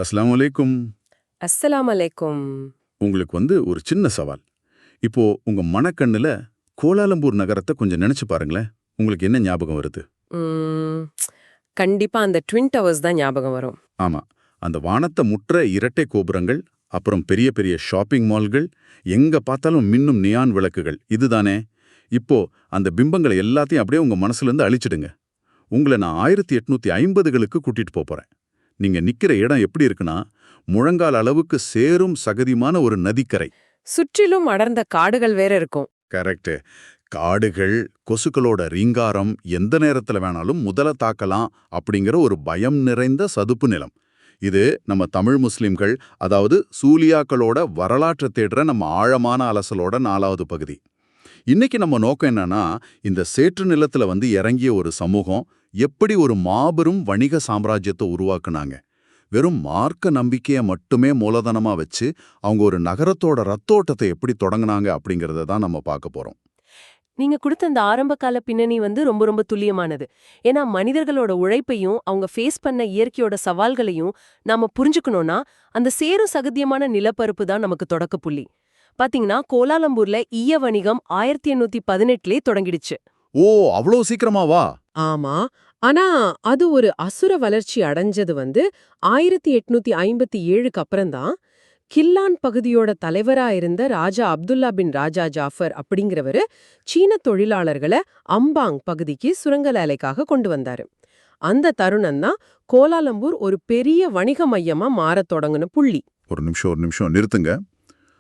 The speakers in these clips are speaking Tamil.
அஸ்ஸலாமு அலைக்கும். அஸ்ஸலாமு அலைக்கும். உங்களுக்கு ஒரு சின்ன சவால். இப்போ உங்க மனக்கண்ணுல கோலாலம்பூர் நகரத்த கொஞ்சம் நினைச்சு பாருங்களேன். உங்களுக்கு என்ன ஞாபகம் வருது? ம், கண்டிப்பா அந்த ட்வின் டவர்ஸ் தான் ஞாபகம் வரும். ஆமா. அந்த வானத்த முற்ற இரட்டை கோபுரங்கள், அப்புறம் பெரிய பெரிய ஷாப்பிங் மால்கள், எங்க பார்த்தாலும் மின்னும் நியான் விளக்குகள். இதுதானே? இப்போ அந்த பிம்பங்களை எல்லாத்தையும் அப்படியே உங்க மனசுல இருந்து அழிச்சிடுங்க. உங்களை நான் 1850களுக்கு கூட்டிட்டு போறேன். நீங்க நிக்கிற இடம் எப்படி இருக்குன்னா, முழங்கால் அளவுக்கு சேரும் சகதியுமான ஒரு நதிக்கரை. சுற்றிலும் அடர்ந்த காடுகள் வேற இருக்கும். கரெக்ட். காடுகள், கொசுக்களோட ரீங்காரம், எந்த நேரத்துல வேணாலும் முதல தாக்கலாம் அப்படிங்கிற ஒரு பயம் நிறைந்த சதுப்பு நிலம். இது நம்ம தமிழ் முஸ்லிம்கள், அதாவது சூலியாக்களோட வரலாற்றை தேடுற நம்ம ஆழமான அலசலோட 4வது பகுதி. இன்னைக்கு நம்ம நோக்கம் என்னன்னா, இந்த சேற்று நிலத்துல இறங்கிய ஒரு சமூகம் எப்படி ஒரு மாபெரும் வணிக சாம்ராஜ்யத்தை உருவாக்குனாங்க. வெறும் மார்க்க நம்பிக்கையை மட்டுமே மூலதனமா வச்சு அவங்க ஒரு நகரத்தோட ரத்தோட்டத்தை எப்படி தொடங்குனாங்க அப்படிங்கறத தான் நம்ம பார்க்க போறோம். நீங்க கொடுத்த அந்த ஆரம்ப கால பின்னணி ரொம்ப ரொம்ப துல்லியமானது. ஏன்னா மனிதர்களோட உழைப்பையும் அவங்க ஃபேஸ் பண்ண இயற்கையோட சவால்களையும் நாம புரிஞ்சுக்கணும்னா அந்த சேரும் சகதியமான நிலப்பரப்பு தான் நமக்கு தொடக்க புள்ளி. பாத்தீங்கன்னா கோலாலம்பூர்ல ஈய வணிகம் 1818லே தொடங்கிடுச்சு. ஓ, அவ்வளோ சீக்கிரமாவா? ஆமா. ஆனா அது ஒரு அசுர வளர்ச்சி அடைஞ்சது 1857க்கு அப்புறம்தான். கில்லான் பகுதியோட தலைவரா இருந்த ராஜா அப்துல்லா பின் ராஜா ஜாஃபர் அப்படிங்கிறவரு சீன தொழிலாளர்களை அம்பாங் பகுதிக்கு சுரங்க வேலைக்காக கொண்டு வந்தாரு. அந்த தருணம் தான் கோலாலம்பூர் ஒரு பெரிய வணிக மையமா மாறத் தொடங்கின புள்ளி. ஒரு நிமிஷம் நிறுத்துங்க.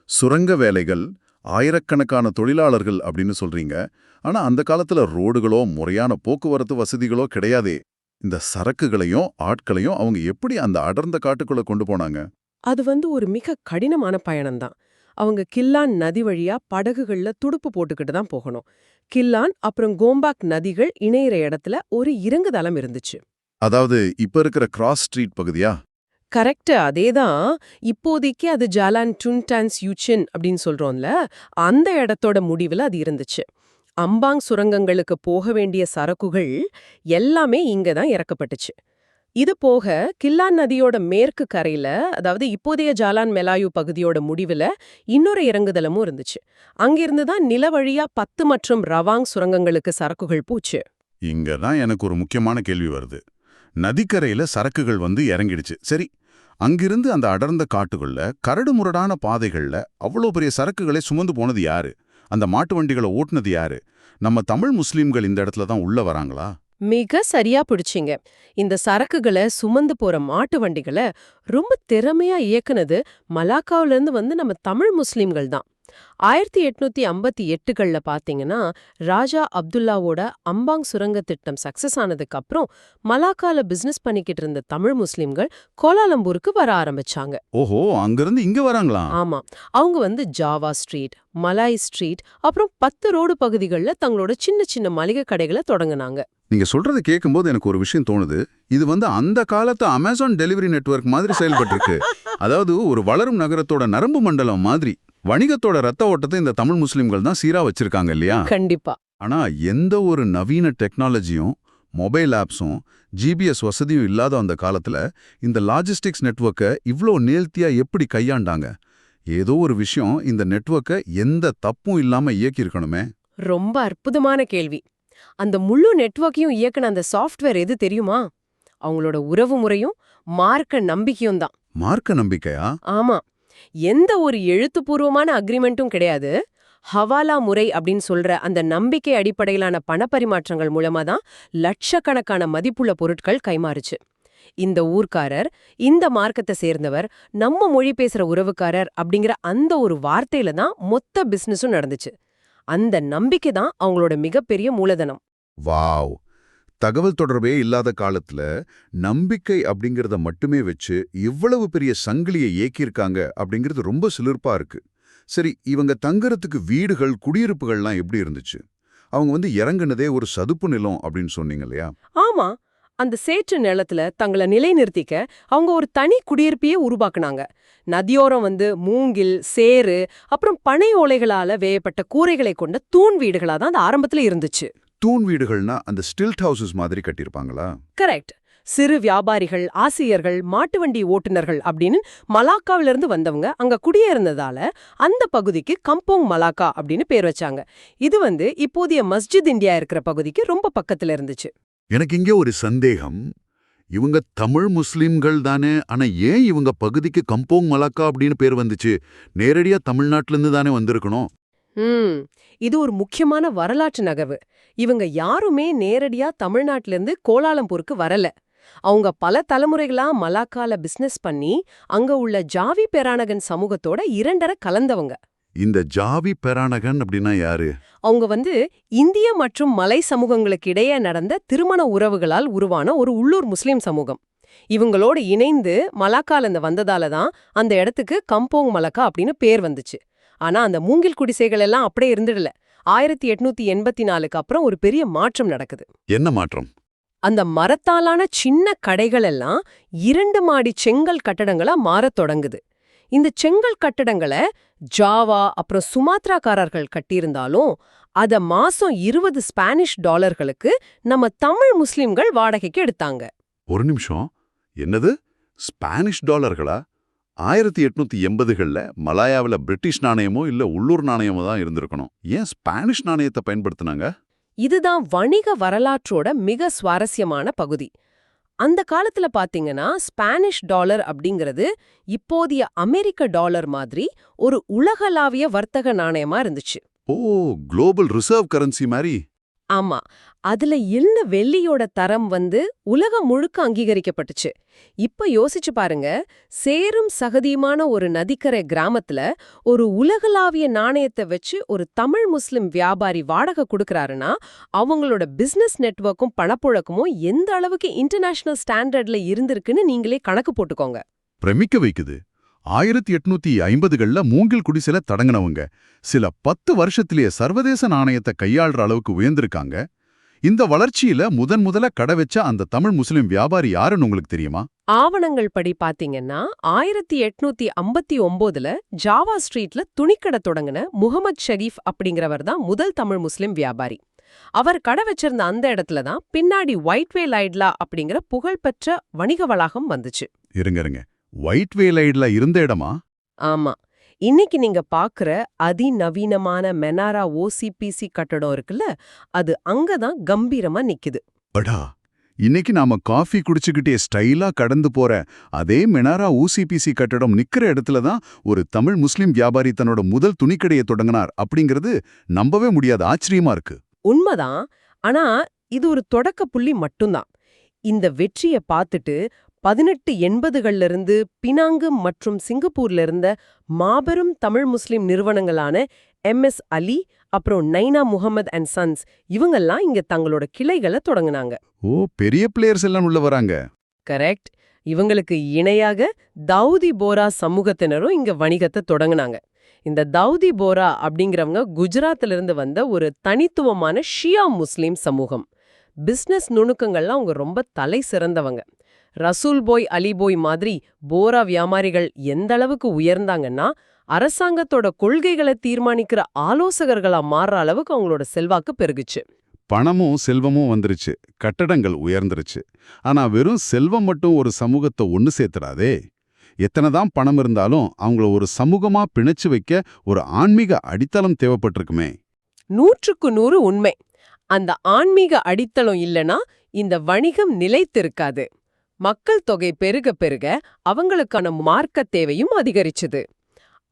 சுரங்க வேலைகள், ஆயிரக்கணக்கான தொழிலாளர்கள் அப்படின்னு சொல்றீங்க. ஆனா அந்த காலத்துல ரோடுகளோ முறையான போக்குவரத்து வசதிகளோ கிடையாதே. இந்த சரக்குகளையும் ஆட்களையும் அவங்க எப்படி அந்த அடர்ந்த காட்டுக்குள்ள கொண்டு போனாங்க? அது ஒரு மிக கடினமான பயணம்தான். அவங்க கில்லான் நதி வழியா படகுகள்ல துடுப்பு போட்டுக்கிட்டு தான் போகணும். கில்லான் அப்புறம் கோம்பாக் நதிகள் இணையிற இடத்துல ஒரு இறங்குதளம் இருந்துச்சு. அதாவது இப்ப இருக்கிற கிராஸ் ஸ்ட்ரீட் பகுதியா? கரெக்ட், அதேதான். இப்போதைக்கு அது ஜாலான் டுன்டான்ஸ் யூச்சின் அப்படின்னு சொல்றோம்ல, அந்த இடத்தோட முடிவுல அது இருந்துச்சு. அம்பாங் சுரங்கங்களுக்கு போக வேண்டிய சரக்குகள் எல்லாமே இங்க தான் இறக்கப்பட்டுச்சு. இது போக கில்லான் நதியோட மேற்கு கரையில, அதாவது இப்போதைய ஜாலான் மெலாயு பகுதியோட முடிவுல இன்னொரு இறங்குதளமும் இருந்துச்சு. அங்கிருந்து தான் நில வழியா 10 மற்றும் ரவாங் சுரங்கங்களுக்கு சரக்குகள் போச்சு. இங்க தான் எனக்கு ஒரு முக்கியமான கேள்வி வருது. நதிக்கரையில சரக்குகள் இறங்கிடுச்சு, சரி. அங்கிருந்து அந்த அடர்ந்த காட்டுக்குள்ள கரடு முரடான பாதைகள்ல அவ்வளோ பெரிய சரக்குகளை சுமந்து போனது யாரு? அந்த மாட்டு வண்டிகளை ஓட்டுனது யாரு? நம்ம தமிழ் முஸ்லீம்கள் இந்த இடத்துல தான் உள்ள வராங்களா? மிக சரியா பிடிச்சிங்க. இந்த சரக்குகளை சுமந்து போற மாட்டு வண்டிகளை ரொம்ப திறமையா இயக்குனது மலாக்காவில இருந்து நம்ம தமிழ் முஸ்லிம்கள் தான். 1858கள்ல பாத்தீங்கன்னா ராஜா அப்துல்லாவோட அம்பாங் சுரங்க திட்டம் சக்சஸ் ஆனதுக்கு அப்புறம் மலாக்கால பிசினஸ் பண்ணிக்கிட்டு இருந்த தமிழ் முஸ்லிம்கள் கோலாலம்பூருக்கு வர ஆரம்பிச்சாங்க. ஓஹோ, அங்கிருந்து இங்க வராங்களா? ஆமா. அவங்க ஜாவா ஸ்ட்ரீட், மலாய் ஸ்ட்ரீட், அப்புறம் 10 ரோடு பகுதிகளில் தங்களோட சின்ன சின்ன மளிகை கடைகளை தொடங்குனாங்க. நீங்க சொல்றதை கேட்கும்போது எனக்கு ஒரு விஷயம் தோணுது. இது அந்த காலத்து அமேசான் டெலிவரி நெட்வொர்க் மாதிரி செயல்பட்டிருக்கு. அதாவது ஒரு வளரும் நகரத்தோட நரம்பு மண்டலம் மாதிரி. வணிகத்தோட ரத்த ஓட்டத்தை இந்த தமிழ் முஸ்லிம்கள் தான் சீரா வச்சிருக்காங்க இல்லையா? கண்டிப்பா. ஆனா எந்த ஒரு நவீன டெக்னாலஜியும், மொபைல் ஆப்ஸும், ஜிபிஎஸ் வசதியும் இல்லாத அந்த காலத்துல இந்த லாஜிஸ்டிக்ஸ் நெட்வொர்க்கை இவ்ளோ நேர்த்தியா எப்படி கையாண்டாங்க? ஏதோ ஒரு விஷயம் இந்த நெட்வொர்க்கை எந்த தப்பும் இல்லாம இயக்கியிருக்கணுமே. ரொம்ப அற்புதமான கேள்வி. அந்த முழு நெட்வொர்க்கையும் இயக்குன அந்த சாஃப்ட்வேர் எது தெரியுமா? அவங்களோட உறவு முறையும் மார்க்க நம்பிக்கையும் தான். மார்க்க நம்பிக்கையா? ஆமா. எந்த ஒரு எழுத்துப்பூர்வமான அக்ரிமெண்ட்டும் கிடையாது. ஹவாலா முறை அப்படின்னு சொல்ற அந்த நம்பிக்கை அடிப்படையிலான பணப்பரிமாற்றங்கள் மூலமா தான் லட்சக்கணக்கான மதிப்புள்ள பொருட்கள் கைமாறுச்சு. இந்த ஊர்க்காரர், இந்த மார்க்கத்தை சேர்ந்தவர், நம்ம மொழி பேசுற உறவுக்காரர் அப்படிங்கிற அந்த ஒரு வார்த்தையில தான் மொத்த பிசினஸும் நடந்துச்சு. அந்த நம்பிக்கை தான் அவங்களோட மிகப்பெரிய மூலதனம். வாவ்! தகவல் தொடர்பே இல்லாத காலத்துல நம்பிக்கை அப்படிங்கறத மட்டுமே வச்சு இவ்வளவு பெரிய சங்கிலியை இயக்கியிருக்காங்க அப்படிங்கிறது ரொம்ப சிலிர்ப்பா இருக்கு. சரி, இவங்க தங்கறதுக்கு வீடுகள், குடியிருப்புகள்லாம் எப்படி இருந்துச்சு? அவங்க இறங்குனதே ஒரு சதுப்பு நிலம் அப்படின்னு சொன்னீங்க இல்லையா? ஆமா. அந்த சேற்று நிலத்துல தங்களை நிலைநிறுத்திக்க அவங்க ஒரு தனி குடியிருப்பையே உருவாக்குனாங்க. நதியோரம் மூங்கில், சேறு, அப்புறம் பனை ஓலைகளால வேயப்பட்ட கூரைகளை கொண்ட தூண் வீடுகளா தான் அந்த ஆரம்பத்துல இருந்துச்சு. தூண் வீடுகள்னா அந்த ஸ்டில்ட் ஹவுசஸ் மாதிரி கட்டியிருப்பாங்களா? கரெக்ட். சிறு வியாபாரிகள், ஆசிரியர்கள், மாட்டு வண்டி ஓட்டுநர்கள் அப்படின்னு மலாக்காவிலிருந்து வந்தவங்க அங்க குடியேறினதால அந்த பகுதிக்கு கம்போங் மலாக்கா அப்படின்னு பேர் வச்சாங்க. இது இப்போதைய மஸ்ஜித் இந்தியா இருக்கிற பகுதிக்கு ரொம்ப பக்கத்துல இருந்துச்சு. எனக்கு இங்கே ஒரு சந்தேகம். இவங்க தமிழ் முஸ்லிம்கள் தானே, ஆனா ஏன் இவங்க பகுதிக்கு கம்போங் மலாக்கா அப்படின்னு பேர் வந்துச்சு? நேரடியா தமிழ்நாட்டுல இருந்து தானே வந்திருக்கணும். இது ஒரு முக்கியமான வரலாற்று நகர்வு. இவங்க யாருமே நேரடியா தமிழ்நாட்டில இருந்து கோலாலம்பூருக்கு வரல. அவங்க பல தலைமுறைகளா மலாக்கால பிசினஸ் பண்ணி அங்க உள்ள ஜாவி பெரானகன் சமூகத்தோட இரண்டர கலந்தவங்க. இந்த ஜாவி பெரானகன் அப்படின்னா யாரு? அவங்க இந்திய மற்றும் மலை சமூகங்களுக்கு இடையே நடந்த திருமண உறவுகளால் உருவான ஒரு உள்ளூர் முஸ்லிம் சமூகம். இவங்களோட இணைந்து மலாக்கால இருந்து வந்ததால தான் அந்த இடத்துக்கு கம்போங் மலாக்கா அப்படின்னு பேர் வந்துச்சு. ஆனா அந்த மூங்கில் குடிசைகள் எல்லாம் அப்படியே இருந்துடல. 1884க்கு அப்புறம் ஒரு பெரிய மாற்றம் நடக்குது. என்ன மாற்றம்? அந்த மரத்தாலான சின்ன கடைகள் எல்லாம் 2 மாடி செங்கல் கட்டடங்களா மாறத் தொடங்குது. இந்த செங்கல் கட்டடங்களை ஜாவா அப்புறம் சுமாத்ராக்காரர்கள் கட்டியிருந்தாலும் அத மாசம் 20 ஸ்பானிஷ் டாலர்களுக்கு நம்ம தமிழ் முஸ்லிம்கள் வாடகைக்கு எடுத்தாங்க. ஒரு நிமிஷம், என்னது ஸ்பானிஷ் டாலர்களா? 1880கள்ல மலாயாவில பிரிட்டிஷ் நாணயமோ இல்ல உள்ளூர் நாணயமோ தான் இருந்திருக்கணும். ஏன் ஸ்பானிஷ் நாணயத்தை பயன்படுத்தினாங்க? இதுதான் வணிக வரலாற்றோட மிக சுவாரஸ்யமான பகுதி. அந்த காலத்துல பாத்தீங்கன்னா ஸ்பானிஷ் டாலர் அப்படிங்கிறது இப்போதைய அமெரிக்க டாலர் மாதிரி ஒரு உலகளாவிய வர்த்தக நாணயமா இருந்துச்சு. ஓ, குளோபல் ரிசர்வ் கரன்சி மாதிரி. ஆமா, அதுல இருந்த வெள்ளியோட தரம் உலகம் முழுக்க அங்கீகரிக்கப்பட்டுச்சு. இப்ப யோசிச்சு பாருங்க, சேரும் சகதியுமான ஒரு நதிக்கரை கிராமத்துல ஒரு உலகளாவிய நாணயத்தை வச்சு ஒரு தமிழ் முஸ்லிம் வியாபாரி வாடகை கொடுக்கறாருன்னா அவங்களோட பிசினஸ் நெட்வொர்க்கும் பணப்புழக்கமும் எந்த அளவுக்கு இன்டர்நேஷனல் ஸ்டாண்டர்ட்ல இருந்திருக்குன்னு நீங்களே கணக்கு போட்டுக்கோங்க. பிரமிக்க வைக்குது. 1850கள்ல மூங்கில் குடிசைல தொடங்கினவங்க சில 10 வருஷத்திலேயே சர்வதேச நாணயத்தை கையாள்ற அளவுக்கு உயர்ந்திருக்காங்க. இந்த வளர்ச்சியில முதல்ல கடை வச்ச அந்த தமிழ் முஸ்லிம் வியாபாரி யாருன்னு உங்களுக்கு தெரியுமா? ஆவணங்கள் படி பாத்தீங்கன்னா 1859ல ஜாவா ஸ்ட்ரீட்ல துணிக்கடை தொடங்கின முகமது ஷரீஃப் அப்படிங்கிறவர் தான் முதல் தமிழ் முஸ்லிம் வியாபாரி. அவர் கடை வச்சிருந்த அந்த இடத்துல தான் பின்னாடி ஒயிட்வே லைட்லா அப்படிங்கிற புகழ்பெற்ற வணிக வளாகம் வந்துச்சு. இருங்க, ஒயிட்வே லைட்ல இருந்த இடமா? ஆமா, இன்னைக்கு நீங்க பாக்குற அதிநவீனமான மெனாரா ஓசிபிசி கட்டடம் இருக்குல்ல, அது அங்கதான் கம்பீரமா நிக்குது. அடா, இன்னைக்கு நாம காஃபி குடிச்சுக்கிட்டே ஸ்டைலா கடந்து போற அதே மெனாரா ஊசிபிசி கட்டடம் நிக்கிற இடத்துல தான் ஒரு தமிழ் முஸ்லிம் வியாபாரி தன்னோட முதல் துணிக்கடையை தொடங்கினார் அப்படிங்கிறது நம்பவே முடியாத ஆச்சரியமா இருக்கு. உண்மைதான். ஆனா இது ஒரு தொடக்க புள்ளி மட்டும்தான். இந்த வெற்றிய பார்த்துட்டு 1880கள்ல இருந்து பினாங்கு மற்றும் சிங்கப்பூர்ல இருந்த மாபெரும் தமிழ் முஸ்லிம் நிறுவனங்களான MS அலி அப்புறம் நைனா முகமது அண்ட் சன்ஸ் இவங்கெல்லாம் இங்க தங்களோட கிளைகளை தொடங்குனாங்க. ஓ, பெரிய பிளேயர்ஸ் எல்லாம் உள்ள வராங்க. கரெக்ட். இவங்களுக்கு இணையாக தாவூதி போரா சமூகத்தினரும் இங்க வணிகத்தை தொடங்குனாங்க. இந்த தாவூதி போரா அப்படிங்கிறவங்க குஜராத்ல இருந்து வந்த ஒரு தனித்துவமான ஷியா முஸ்லிம் சமூகம். பிசினஸ் நுணுக்கங்கள்லாம் அவங்க ரொம்ப தலை சிறந்தவங்க. ரசூல் போய் அலி போய் மாதிரி போரா வியாபாரிகள் எந்த அளவுக்கு உயர்ந்தாங்கன்னா அரசாங்கத்தோட கொள்கைகளை தீர்மானிக்கிற ஆலோசகர்களா மாறுற அளவுக்கு அவங்களோட செல்வாக்கு பெருகுச்சு. பணமும் செல்வமும் வந்துருச்சு, கட்டடங்கள் உயர்ந்துருச்சு. ஆனா வெறும் செல்வம் மட்டும் ஒரு சமூகத்தை ஒன்னு சேர்த்துடாதே. எத்தனைதான் பணம் இருந்தாலும் அவங்கள ஒரு சமூகமா பிணைச்சு வைக்க ஒரு ஆன்மீக அடித்தளம் தேவைப்பட்டிருக்குமே. 100க்கு 100 உண்மை. அந்த ஆன்மீக அடித்தளம் இல்லனா இந்த வணிகம் நிலைத்திருக்காது. மக்கள் தொகை பெருக பெருக அவங்களுக்கான மார்க்க தேவையும் அதிகரிச்சுது.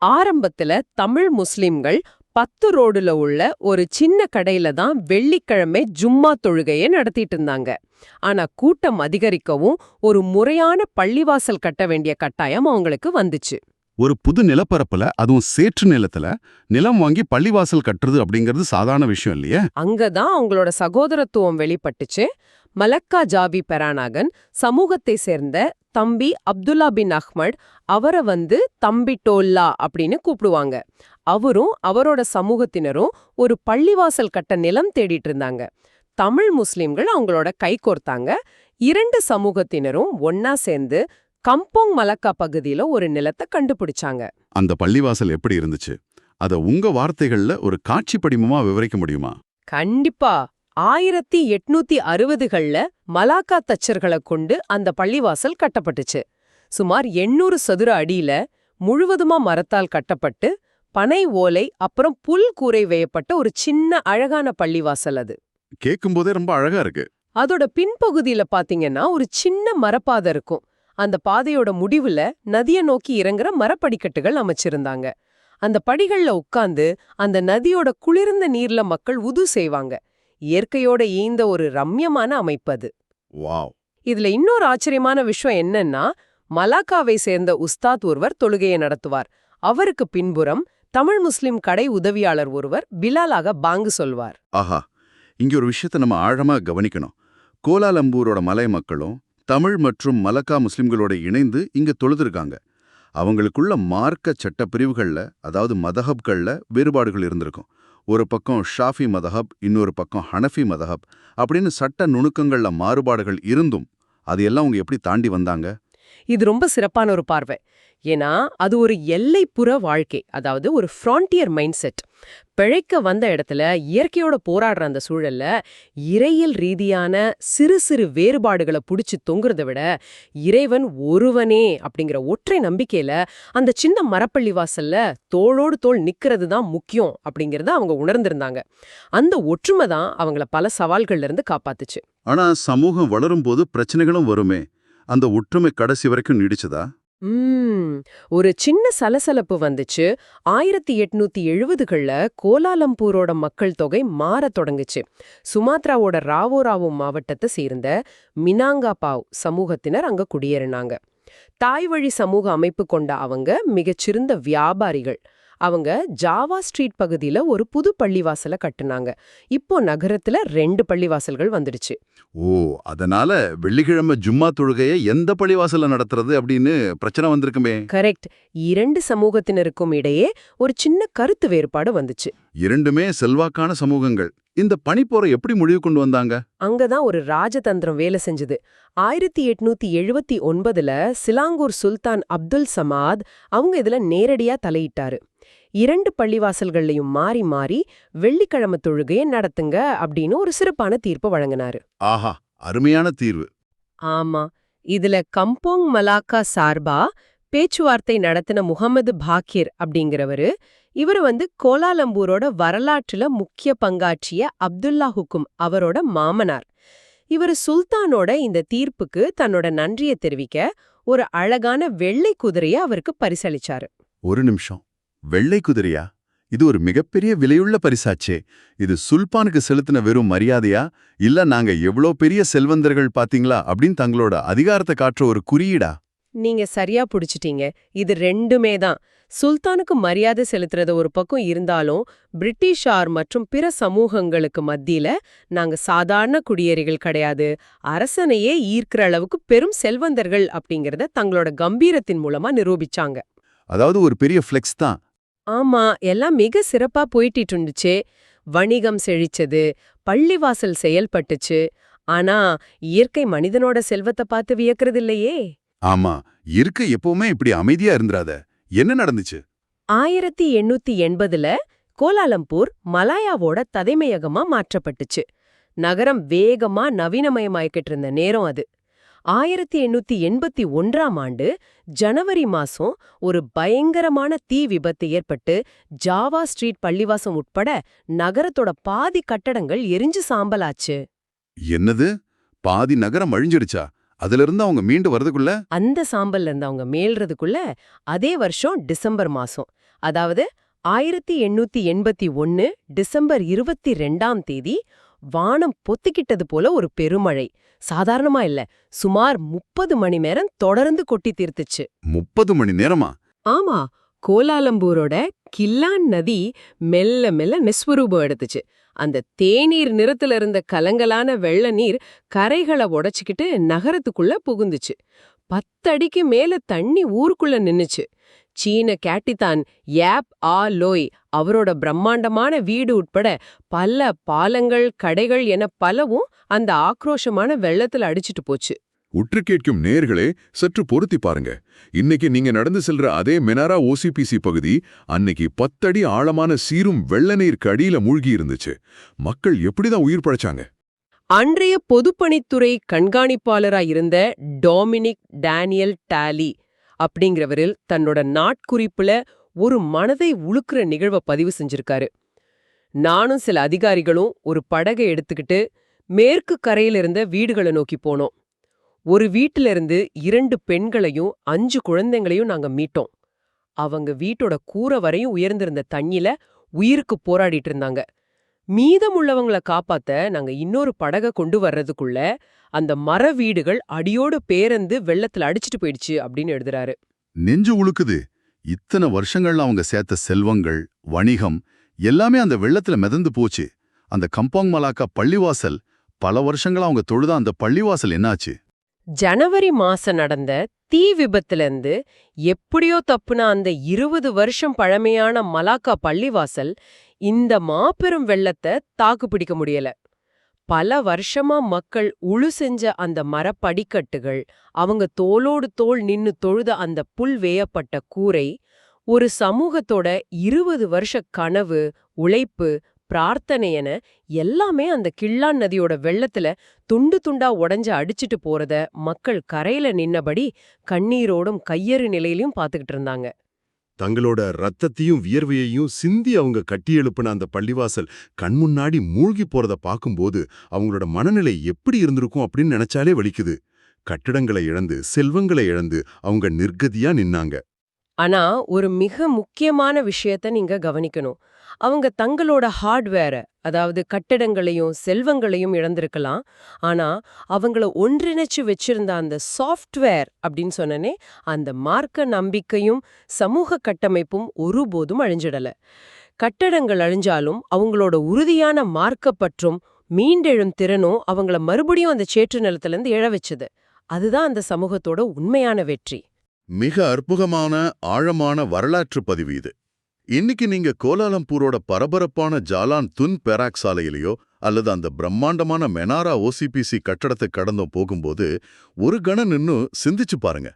ஆரம்பத்துல தமிழ் முஸ்லிம்கள் 10 ரோடுல உள்ள ஒரு சின்ன கடையில தான் வெள்ளிக்கிழமை ஜும்மா தொழுகையை நடத்திட்டு இருந்தாங்க. ஆனா கூட்டம் அதிகரிக்கவும் ஒரு முறையான பள்ளிவாசல் கட்ட வேண்டிய கட்டாயம் அவங்களுக்கு வந்துச்சு. ஒரு புது நிலப்பரப்புல, அதுவும் சேற்று நிலத்துல நிலம் வாங்கி பள்ளிவாசல் கட்டுறது அப்படிங்கிறது சாதாரண விஷயம் இல்லையே. அங்கதான் அவங்களோட சகோதரத்துவம் வெளிப்பட்டுச்சு. மலக்கா ஜாபி பெரானாகன் சமூகத்தை சேர்ந்த தம்பி அப்துல்லா பின் அஹ்மத் அவரை தம்பி டோல்லா அப்படின்னு கூப்பிடுவாங்க. அவரும் அவரோட சமூகத்தினரும் ஒரு பள்ளிவாசல் கட்ட நிலம் தேடிட்டு இருந்தாங்க. தமிழ் முஸ்லிம்கள் அவங்களோட கை கோர்த்தாங்க. 2 சமூகத்தினரும் ஒன்னா சேர்ந்து கம்போங் மலக்கா பகுதியில ஒரு நிலத்தை கண்டுபிடிச்சாங்க. அந்த பள்ளிவாசல் எப்படி இருந்துச்சு? அத உங்க வார்த்தைகள்ல ஒரு காட்சி படிமமா விவரிக்க முடியுமா? கண்டிப்பா. 1860கள்ல மலாக்கா தச்சர்களை கொண்டு அந்த பள்ளிவாசல் கட்டப்பட்டுச்சு. சுமார் 800 சதுர அடியில முழுவதுமா மரத்தால் கட்டப்பட்டு பனை ஓலை அப்புறம் புல் கூரை வேயப்பட்ட ஒரு சின்ன அழகான பள்ளிவாசல் அது. கேட்கும்போதே ரொம்ப அழகா இருக்கு. அதோட பின்பகுதியில பாத்தீங்கன்னா ஒரு சின்ன மரப்பாதை இருக்கும். அந்த பாதையோட முடிவுல நதிய நோக்கி இறங்குற மரப்படிக்கட்டுகள் அமைச்சிருந்தாங்க. அந்த படிகள்ல உட்கார்ந்து அந்த நதியோட குளிர்ந்த நீர்ல மக்கள் உது செய்வாங்க. இயற்கையோட ஈந்த ஒரு ரம்யமான அமைப்பு அது. வாவ். இதுல இன்னொரு ஆச்சரியமான விஷயம் என்னன்னா, மலாக்காவை சேர்ந்த உஸ்தாத் ஒருவர் தொழுகையை நடத்துவார். அவருக்கு பின்புறம் தமிழ் முஸ்லிம் கடை உதவியாளர் ஒருவர் பிலாலாக பாங்கு சொல்வார். ஆஹா, இங்க ஒரு விஷயத்தை நம்ம ஆழமா கவனிக்கணும். கோலாலம்பூரோட மலை மக்களும் தமிழ் மற்றும் மலக்கா முஸ்லிம்களோட இணைந்து இங்க தொழுதிருக்காங்க. அவங்களுக்குள்ள மார்க்க சட்ட பிரிவுகள்ல, அதாவது மதஹப்கள்ல வேறுபாடுகள் இருந்திருக்கும். ஒரு பக்கம் ஷாஃபி மதஹப், இன்னொரு பக்கம் ஹனஃபி மதஹப் அப்படின்னு சட்ட நுணுக்கங்கள்ல மாறுபாடுகள் இருந்தும் அதையெல்லாம் அவங்க எப்படி தாண்டி வந்தாங்க? இது ரொம்ப சிறப்பான ஒரு பார்வை. ஏன்னா அது ஒரு எல்லைப்புற வாழ்க்கை, அதாவது ஒரு ஃப்ரான்டியர் மைண்ட் செட். பிழைக்க வந்த இடத்துல இயற்கையோட போராடுற அந்த சூழல்ல இறையியல் ரீதியான சிறு சிறு வேறுபாடுகளை புடிச்சு தொங்குறதை விட இறைவன் ஒருவனே அப்படிங்கிற ஒற்றை நம்பிக்கையில அந்த சின்ன மரப்பள்ளி வாசல்ல தோளோடு தோள் நிக்கிறது தான் முக்கியம் அப்படிங்கறத அவங்க உணர்ந்திருந்தாங்க. அந்த ஒற்றுமை தான் அவங்கள பல சவால்கள்ல இருந்து காப்பாத்துச்சு. ஆனா சமூகம் வளரும் போது பிரச்சனைகளும் வருமே. அந்த ஒற்றுமை கடைசி வரைக்கும் நீடிச்சதா? ஒரு சின்ன சலசலப்பு வந்துச்சு. 1870கள்ல கோலாலம்பூரோட மக்கள் தொகை மாறத் தொடங்குச்சு. சுமாத்ராவோட ராவோ மாவட்டத்தை சேர்ந்த மினாங்காபாவ் சமூகத்தினர் அங்க குடியேறினாங்க. தாய்வழி சமூக அமைப்பு கொண்ட அவங்க மிகச்சிறந்த வியாபாரிகள். அவங்க ஜாவா ஸ்ட்ரீட் பகுதியில ஒரு புது பள்ளிவாசலை கட்டுனாங்க. இப்போ நகரத்துல 2 பள்ளிவாசல்கள் வந்துடுச்சு. ஓ, அதனால வெள்ளிக்கிழமை ஜும்மா தொழுகையை எந்த பள்ளிவாசல்ல நடத்துறது அப்படின்னு பிரச்சனை வந்திருக்குமே. கரெக்ட். 2 சமூகத்தினருக்கும் இடையே ஒரு சின்ன கருத்து வேறுபாடு வந்துச்சு. இரண்டுமே செல்வாக்கான சமூகங்கள். இந்த பனிப்போரை எப்படி முடிவு கொண்டு வந்தாங்க? அங்கதான் ஒரு ராஜதந்திரம் வேலை செஞ்சது. 1879ல சிலாங்கூர் சுல்தான் அப்துல் சமாத் அவங்க இதுல நேரடியா தலையிட்டாரு. 2 பள்ளிவாசல்கள்லயும் மாறி மாறி வெள்ளிக்கிழமை தொழுகையை நடத்துங்க அப்படின்னு ஒரு சிறப்பான தீர்ப்பு வழங்கினாரு. ஆஹா, அருமையான தீர்வு. ஆமா, இதுல கம்போங் மலாக்கா சார்பா பேச்சுவார்த்தை நடத்தின முகமது பாக்கிர் அப்படிங்கிறவரு. இவர் கோலாலம்பூரோட வரலாற்றுல முக்கிய பங்காற்றிய அப்துல்லா ஹுக்கும் அவரோட மாமனார். இவர் சுல்தானோட இந்த தீர்ப்புக்கு தன்னோட நன்றியை தெரிவிக்க ஒரு அழகான வெள்ளை குதிரைய அவருக்கு பரிசளிச்சாரு. ஒரு நிமிஷம், வெள்ளை குதிரையா? இது ஒரு மிகப்பெரிய விலையுள்ள பரிசாச்சே. இது சுல்தானுக்கு செலுத்தின வெறும் மரியாதையா, இல்ல நாங்க எவ்வளோ பெரிய செல்வந்தர்கள் பாத்தீங்களா அப்படின்னு தங்களோட அதிகாரத்தை காட்டுற ஒரு குறியீடா? நீங்க சரியா புடிச்சிட்டீங்க. இது ரெண்டுமே தான். சுல்தானுக்கு மரியாதை செலுத்துறது ஒரு பக்கம் இருந்தாலும், பிரிட்டிஷார் மற்றும் பிற சமூகங்களுக்கு மத்தியில நாங்க சாதாரண குடியேறிகள் கிடையாது, அரசனையே ஈர்க்கிற அளவுக்கு பெரும் செல்வந்தர்கள் அப்படிங்கறத தங்களோட கம்பீரத்தின் மூலமா நிரூபிச்சாங்க. அதாவது ஒரு பெரிய ஃப்ளெக்ஸ் தான். ஆமா, எல்லாம் மிக சிறப்பா போயிட்டு இருந்துச்சு. வணிகம் செழிச்சது, பள்ளிவாசல் செயல்பட்டுச்சு. ஆனா இயற்கை மனிதனோட செல்வத்தை பார்த்து வியக்கிறது இல்லையே. ஆமா, இருக்க எப்பவுமே இப்படி அமைதியா இருந்துராத. என்ன நடந்துச்சு? 1880ல கோலாலம்பூர் மலாயாவோட தலைமையகமா மாற்றப்பட்டுச்சு. நகரம் வேகமா நவீனமயமாயிக்கிட்டு இருந்த நேரம் அது. 1881ஆம் ஆண்டு ஜனவரி மாசம் ஒரு பயங்கரமான தீ விபத்து ஏற்பட்டு ஜாவா ஸ்ட்ரீட் பள்ளிவாசம் உட்பட நகரத்தோட பாதி கட்டடங்கள் எரிஞ்சு சாம்பலாச்சு. என்னது, பாதி நகரம் அழிஞ்சிடுச்சா? அதுல இருந்து அவங்க மீண்டு வரதுக்குள்ள? அந்த சாம்பல்ல இருந்து அவங்க மேல்றதுக்குள்ள அதே வருஷம் டிசம்பர் மாசம், அதாவது 1881 டிசம்பர் 22ஆம் தேதி வானம் பொத்திக்கிட்டது போல ஒரு பெருமழை. சாதாரணமா இல்ல, சுமார் 30 மணி நேரம் தொடர்ந்து கொட்டி தீர்த்துச்சு. 30 மணி நேரமா? ஆமா, கோலாலம்பூரோட கில்லான் நதி மெல்ல மெல்ல நிஸ்வரூபம் எடுத்துச்சு. அந்த தேநீர் நிறத்துல இருந்த கலங்கலான வெள்ள நீர் கரைகளை உடைச்சுக்கிட்டு நகரத்துக்குள்ள புகுந்துச்சு. 10 அடிக்கு மேல தண்ணி ஊருக்குள்ள நின்னுச்சு. சீன கேட்டிதான் யாப் ஆ லோய் அவரோட பிரம்மாண்டமான வீடு உட்பட பல பாலங்கள், கடைகள் என பலவும் அந்த ஆக்ரோஷமான வெள்ளத்துல அடிச்சிட்டு போச்சு. உற்று கேட்கும் நேயர்களே, சற்று பொருத்தி பாருங்க. இன்னைக்கு நீங்க நடந்து செல்ற அதே மெனாரா ஓசிபிசி பகுதி அன்னைக்கு 10 அடி ஆழமான சீரும் வெள்ள நீருக்கு அடியில மூழ்கி இருந்துச்சு. மக்கள் எப்படிதான் உயிர் பழைச்சாங்க? அன்றைய பொதுப்பணித்துறை கண்காணிப்பாளராய் இருந்த டாமினிக் டேனியல் டாலி அப்படிங்கிறவரில் தன்னோட நாட்குறிப்புல ஒரு மனதை உலுக்குற நிகழ்வை பதிவு செஞ்சிருக்காரு. நானும் சில அதிகாரிகளும் ஒரு படகை எடுத்துக்கிட்டு மேற்கு கரையில இருந்த வீடுகளை நோக்கி போனோம். ஒரு வீட்டில இருந்து 2 பெண்களையும் 5 குழந்தைங்களையும் நாங்க மீட்டோம். அவங்க வீட்டோட கூரை வரையும் உயர்ந்திருந்த தண்ணியில உயிருக்கு போராடிட்டு இருந்தாங்க. மீதமுள்ளவங்கள காப்பாத்த நாங்க இன்னொரு படக கொண்டு வர்றதுக்குள்ள அந்த மர வீடுகள் அடியோடு பேரந்து வெள்ளத்துல அடிச்சிட்டு போயிடுச்சு அப்படின்னு எழுதுறாரு. நெஞ்சு உழுக்குது. இத்தனை வருஷங்கள்ல அவங்க சேர்த்த செல்வங்கள், வணிகம் எல்லாமே அந்த வெள்ளத்துல மிதந்து போச்சு. அந்த கம்பாங் மலாக்கா பள்ளிவாசல், பல வருஷங்களா அவங்க தொழுத அந்த பள்ளிவாசல் என்னாச்சு? ஜனவரி மாசம் நடந்த தீ விபத்துல இருந்து எப்படியோ தப்புன அந்த 20 வருஷம் பழமையான மலாக்கா பள்ளிவாசல் இந்த மாபெரும் வெள்ளத்தை தாக்கு பிடிக்க முடியல. பல வருஷமா மக்கள் உழு செஞ்ச அந்த மரப்படிக்கட்டுகள், அவங்க தோளோடு தோள் நின்னு தொழுத அந்த புல் வேயப்பட்ட கூரை, ஒரு சமூகத்தோட 20 வருஷ கனவு, உழைப்பு, பிரார்த்தனை என எல்லாமே அந்த கிள்ளான் நதியோட வெள்ளத்துல துண்டு துண்டா உடைஞ்ச அடிச்சிட்டு போறத மக்கள் கரையில நின்னபடி கண்ணீரோடும் கையறு நிலையிலும் பாத்துக்கிட்டு இருந்தாங்க. தங்களோட ரத்தத்தையும் வியர்வையையும் சிந்தி அவங்க கட்டி எழுப்புன அந்த பள்ளிவாசல் கண்முன்னாடி மூழ்கி போறத பார்க்கும்போது அவங்களோட மனநிலை எப்படி இருந்திருக்கும் அப்படின்னு நினைச்சாலே வலிக்குது. கட்டிடங்களை இழந்து, செல்வங்களை இழந்து அவங்க நிர்கதியா நின்னாங்க. ஆனா ஒரு மிக முக்கியமான விஷயத்த நீங்க கவனிக்கணும். அவங்க தங்களோட ஹார்ட்வேரை, அதாவது கட்டிடங்களையும் செல்வங்களையும் இழந்திருக்கலாம். ஆனா அவங்கள ஒன்றிணைச்சு வச்சிருந்த அந்த சாஃப்ட்வேர் அப்படின்னு சொன்னனே, அந்த மார்க்க நம்பிக்கையும் சமூக கட்டமைப்பும் ஒருபோதும் அழிஞ்சிடல. கட்டடங்கள் அழிஞ்சாலும் அவங்களோட உறுதியான மார்க்கப்பற்றும் மீண்டெழும் திறனும் அவங்கள மறுபடியும் அந்த சேற்று நிலத்திலிருந்து எழ வச்சது. அதுதான் அந்த சமூகத்தோட உண்மையான வெற்றி. மிக அற்புதமான ஆழமான வரலாற்று பதிவு இது. இன்னைக்கு நீங்க கோலாலம்பூரோட பரபரப்பான ஜாலான் துன் பெராக் சாலையிலையோ அல்லது அந்த பிரம்மாண்டமான மெனாரா ஓசிபிசி கட்டடத்தை கடந்தோ போகும்போது ஒரு கணம் நின்னு சிந்திச்சு பாருங்க.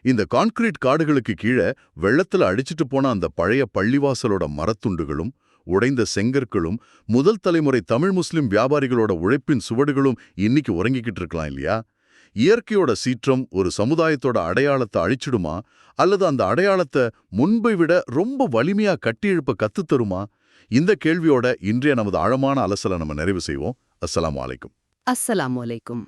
இந்த கான்கிரீட் காடுகளுக்கு கீழே வெள்ளத்துல அடிச்சிட்டு போன அந்த பழைய பள்ளிவாசலோட மரத்துண்டுகளும், உடைந்த செங்கற்களும், முதல் தலைமுறை தமிழ் முஸ்லிம் வியாபாரிகளோட உழைப்பின் சுவடுகளும் இன்னைக்கு உறங்கிக்கிட்டு இருக்கலாம் இல்லையா? இயற்கையோட சீற்றம் ஒரு சமுதாயத்தோட அடையாளத்தை அழிச்சிடுமா, அல்லது அந்த அடையாளத்தை முன்பை விட ரொம்ப வலிமையா கட்டியெழுப்ப கத்துத்தருமா? இந்த கேள்வியோட இன்றைய நமது ஆழமான அலசலை நம்ம நிறைவு செய்வோம். அஸ்ஸலாமு அலைக்கும். அஸ்ஸலாமு அலைக்கும்.